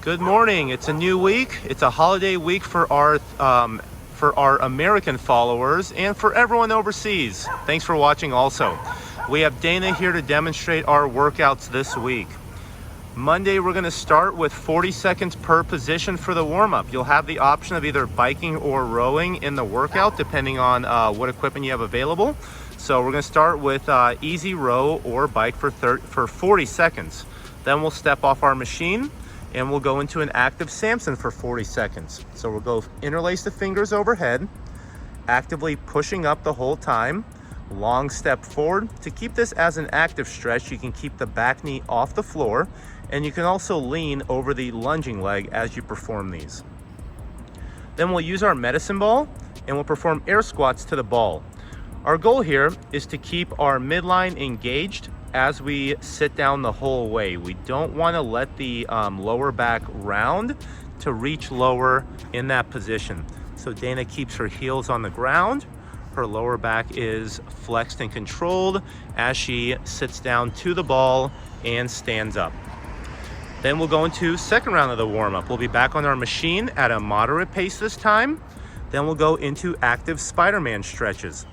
Good morning. It's a new week. It's a holiday week for our American followers and for everyone overseas. Thanks for watching also. We have Dana here to demonstrate our workouts this week. Monday, we're going to start with 40 seconds per position for the warm-up. You'll have the option of either biking or rowing in the workout, depending on what equipment you have available. So we're going to start with easy row or bike for 40 seconds. Then we'll step off our machine and we'll go into an active Samson for 40 seconds. So we'll go interlace the fingers overhead, actively pushing up the whole time. Long step forward. To keep this as an active stretch, you can keep the back knee off the floor, and you can also lean over the lunging leg as you perform these. Then we'll use our medicine ball and we'll perform air squats to the ball. Our goal here is to keep our midline engaged as we sit down the whole way. We don't want to let the lower back round to reach lower in that position. So Dana keeps her heels on the ground. Her lower back is flexed and controlled as she sits down to the ball and stands up. Then we'll go into second round of the warm-up. We'll be back on our machine at a moderate pace this time. Then we'll go into active Spider-Man stretches.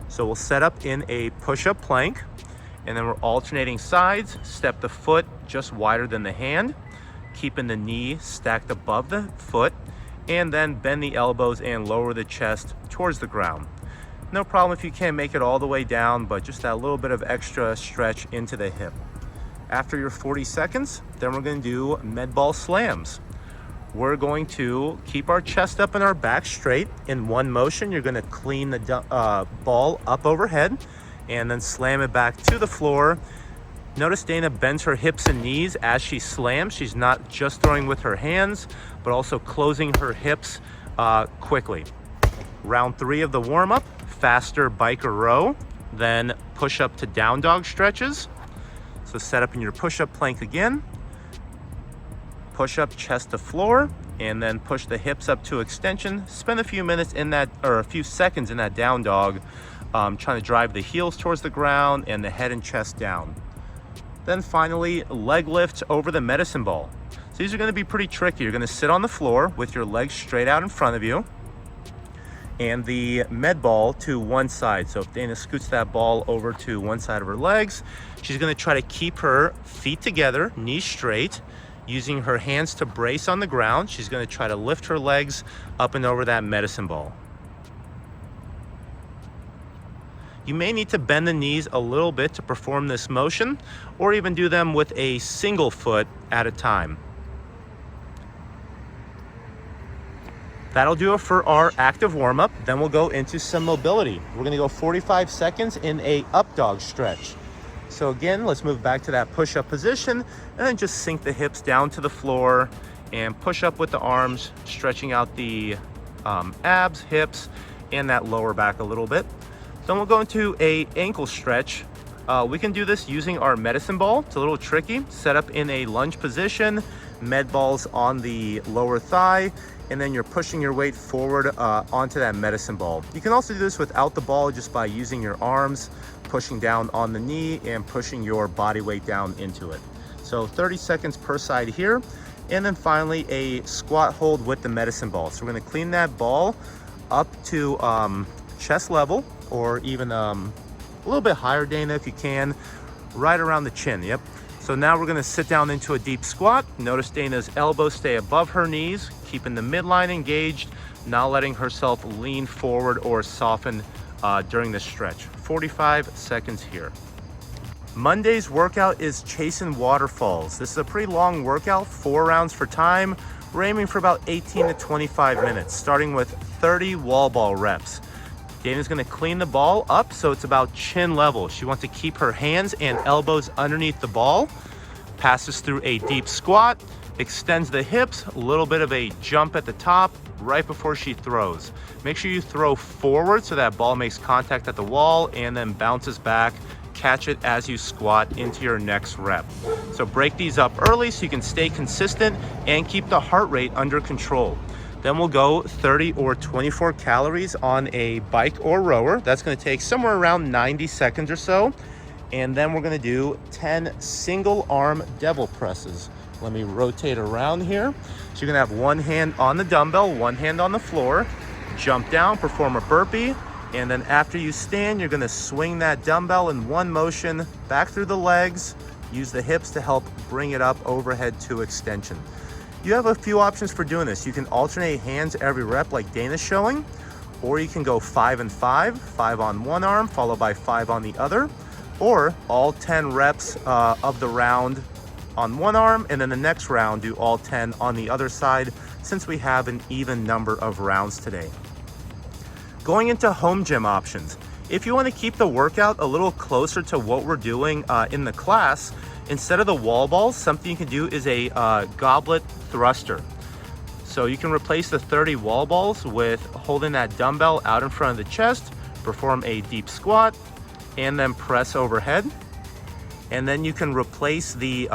So we'll set up in a push-up plank, and then we're alternating sides. Step the foot just wider than the hand, keeping the knee stacked above the foot, and then bend the elbows and lower the chest towards the ground. No problem if you can't make it all the way down, but just that little bit of extra stretch into the hip. After your 40 seconds, then we're going to do med ball slams. We're going to keep our chest up and our back straight. In one motion, you're going to clean the ball up overhead and then slam it back to the floor. Notice Dana bends her hips and knees as she slams. She's not just throwing with her hands, but also closing her hips quickly. Round 3 of the warm-up, faster bike or row, then push up to down dog stretches. So set up in your push-up plank again. Push up chest to floor, and then push the hips up to extension. Spend a few minutes in that, or a few seconds in that down dog, trying to drive the heels towards the ground and the head and chest down. Then finally, leg lifts over the medicine ball. So these are going to be pretty tricky. You're going to sit on the floor with your legs straight out in front of you and the med ball to one side. So if Dana scoots that ball over to one side of her legs, she's going to try to keep her feet together, knees straight, using her hands to brace on the ground. She's going to try to lift her legs up and over that medicine ball. You may need to bend the knees a little bit to perform this motion, or even do them with a single foot at a time. That'll do it for our active warm-up. Then we'll go into some mobility. We're gonna go 45 seconds in a up dog stretch. So again, let's move back to that push-up position and then just sink the hips down to the floor and push up with the arms, stretching out the abs, hips, and that lower back a little bit. Then we'll go into a ankle stretch. We can do this using our medicine ball. It's a little tricky. Set up in a lunge position, med balls on the lower thigh, and then you're pushing your weight forward onto that medicine ball. You can also do this without the ball, just by using your arms, pushing down on the knee and pushing your body weight down into it. So 30 seconds per side here. And then finally a squat hold with the medicine ball. So we're gonna clean that ball up to chest level, or even a little bit higher, Dana, if you can, right around the chin. Yep. So now we're going to sit down into a deep squat. Notice Dana's elbows stay above her knees, keeping the midline engaged, not letting herself lean forward or soften during this stretch. 45 seconds here. Monday's workout is Chasin Waterfalls. This is a pretty long workout, 4 rounds for time. We're aiming for about 18 to 25 minutes, starting with 30 wall ball reps. Dana's going to clean the ball up so it's about chin level. She wants to keep her hands and elbows underneath the ball. Passes through a deep squat, extends the hips, a little bit of a jump at the top right before she throws. Make sure you throw forward so that ball makes contact at the wall and then bounces back. Catch it as you squat into your next rep. So break these up early so you can stay consistent and keep the heart rate under control. Then we'll go 30 or 24 calories on a bike or rower. That's going to take somewhere around 90 seconds or so. And then we're going to do 10 single arm devil presses. Let me rotate around here. So you're gonna have one hand on the dumbbell, one hand on the floor, jump down, perform a burpee, and then after you stand, you're gonna swing that dumbbell in one motion back through the legs, use the hips to help bring it up overhead to extension. You have a few options for doing this. You can alternate hands every rep like Dana's showing, or you can go 5 and 5, 5 on one arm, followed by 5 on the other, or all 10 reps of the round on one arm, and then the next round do all 10 on the other side, since we have an even number of rounds today. Going into home gym options. If you want to keep the workout a little closer to what we're doing in the class, instead of the wall balls, something you can do is a goblet thruster. So you can replace the 30 wall balls with holding that dumbbell out in front of the chest, perform a deep squat, and then press overhead. And then you can replace the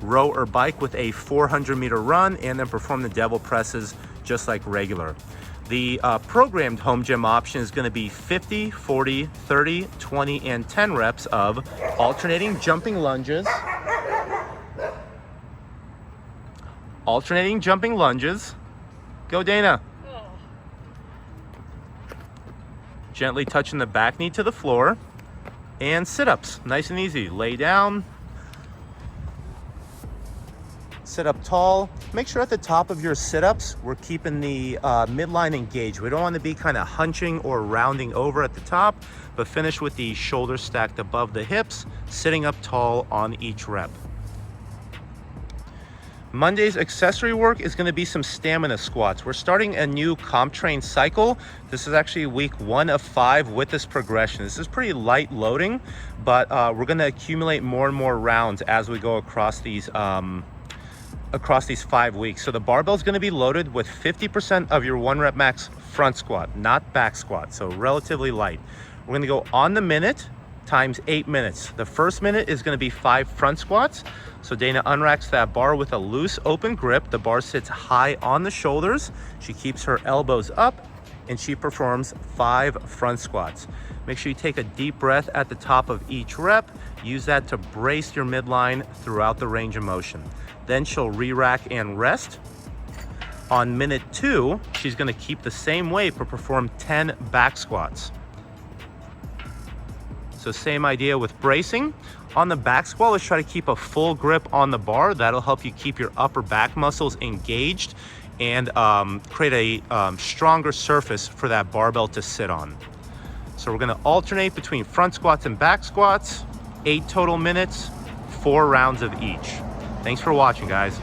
row or bike with a 400-meter run, and then perform the devil presses just like regular. The programmed home gym option is going to be 50, 40, 30, 20, and 10 reps of alternating jumping lunges. Alternating jumping lunges. Go, Dana. Gently touching the back knee to the floor. And sit-ups, nice and easy. Lay down. Sit up tall. Make sure at the top of your sit-ups, we're keeping the midline engaged. We don't want to be kind of hunching or rounding over at the top, but finish with the shoulders stacked above the hips, sitting up tall on each rep. Monday's accessory work is going to be some stamina squats. We're starting a new comp train cycle. This is actually week 1 of 5 with this progression. This is pretty light loading, but we're going to accumulate more and more rounds as we go across these 5 weeks. So the barbell is going to be loaded with 50% of your 1 rep max front squat, not back squat, so relatively light. We're going to go on the minute times 8 minutes. The first minute is going to be 5 front squats. So Dana unracks that bar with a loose open grip. The bar sits high on the shoulders. She keeps her elbows up and she performs 5 front squats. Make sure you take a deep breath at the top of each rep. Use that to brace your midline throughout the range of motion. Then she'll re-rack and rest. On minute 2, she's going to keep the same weight but perform 10 back squats. So same idea with bracing. On the back squat, let's try to keep a full grip on the bar. That'll help you keep your upper back muscles engaged and create a stronger surface for that barbell to sit on. So we're going to alternate between front squats and back squats, 8 total minutes, 4 rounds of each. Thanks for watching, guys.